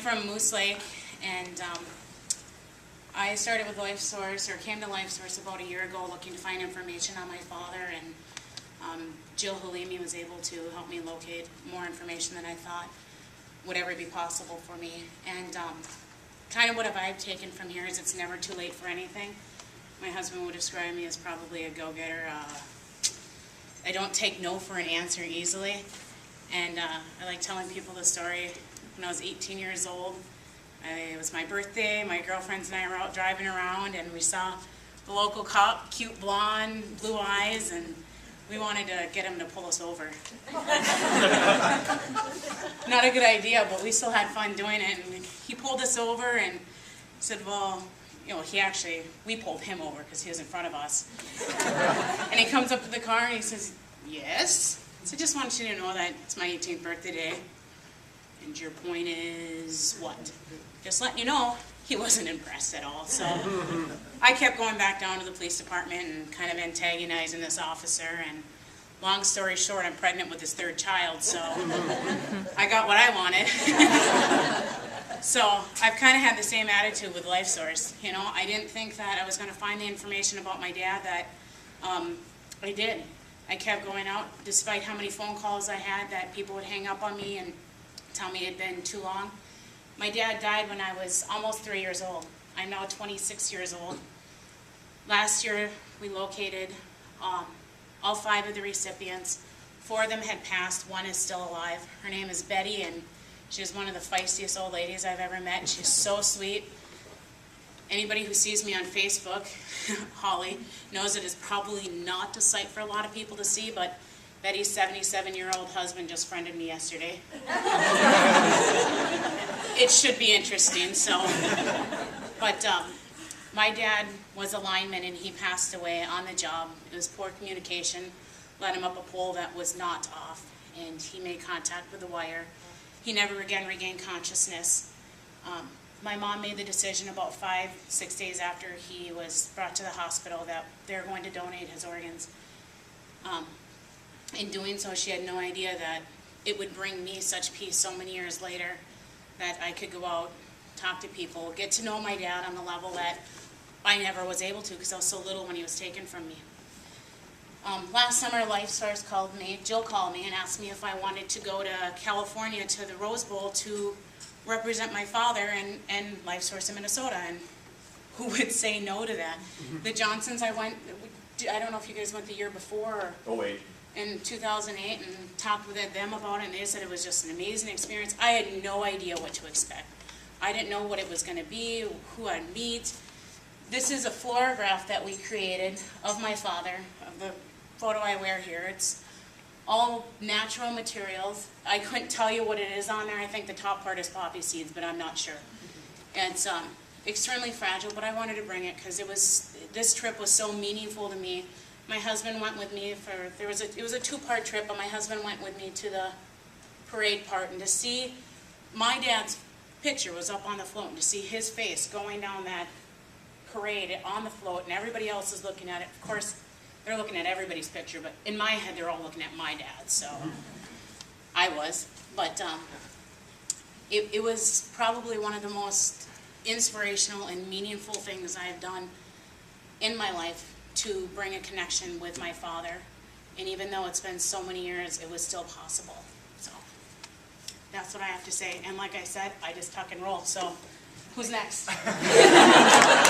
from Moose Lake, and I started with LifeSource, or came to LifeSource about a year ago looking to find information on my father, and Jill Halimi was able to help me locate more information than I thought would ever be possible for me. And kind of what I've taken from here is it's never too late for anything. My husband would describe me as probably a go-getter. I don't take no for an answer easily, and I like telling people the story. When I was 18 years old, it was my birthday, my girlfriends and I were out driving around, and we saw the local cop, cute blonde, blue eyes, and we wanted to get him to pull us over. Not a good idea, but we still had fun doing it, and he pulled us over and said, well, you know, we pulled him over because he was in front of us. And he comes up to the car and he says, yes? So I just wanted you to know that it's my 18th birthday today. And your point is what? Just letting you know, he wasn't impressed at all. So I kept going back down to the police department and kind of antagonizing this officer. And long story short, I'm pregnant with his third child, so I got what I wanted. So I've kind of had the same attitude with LifeSource. You know, I didn't think that I was going to find the information about my dad that I did. I kept going out despite how many phone calls I had that people would hang up on me and tell me it had been too long. My dad died when I was almost 3 years old. I'm now 26 years old. Last year we located all 5 of the recipients. 4 of them had passed, 1 is still alive. Her name is Betty, and she's one of the feistiest old ladies I've ever met. She's so sweet. Anybody who sees me on Facebook, Holly, knows it is probably not a sight for a lot of people to see, but Betty's 77-year-old husband just friended me yesterday. It should be interesting, so. But my dad was a lineman and he passed away on the job. It was poor communication, led him up a pole that was not off, and he made contact with the wire. He never again regained consciousness. My mom made the decision about 5-6 days after he was brought to the hospital that they're going to donate his organs. In doing so, she had no idea that it would bring me such peace so many years later, that I could go out, talk to people, get to know my dad on the level that I never was able to because I was so little when he was taken from me. Last summer, LifeSource called me, Jill called me and asked me if I wanted to go to California to the Rose Bowl to represent my father and LifeSource in Minnesota, and who would say no to that? The Johnsons, I don't know if you guys went the year before or in 2008 and talked with them about it, and they said it was just an amazing experience. I had no idea what to expect. I didn't know what it was going to be, who I'd meet. This is a florograph that we created of my father, of the photo I wear here. It's all natural materials. I couldn't tell you what it is on there. I think the top part is poppy seeds, but I'm not sure. And it's extremely fragile, but I wanted to bring it because this trip was so meaningful to me. My husband went with me it was a 2-part trip, but my husband went with me to the parade part, and to see my dad's picture was up on the float, and to see his face going down that parade on the float, and everybody else is looking at it. Of course, they're looking at everybody's picture, but in my head, they're all looking at my dad, so I was. But it was probably one of the most inspirational and meaningful things I've done in my life to bring a connection with my father. And even though it's been so many years, it was still possible. So that's what I have to say. And like I said, I just tuck and roll. So who's next?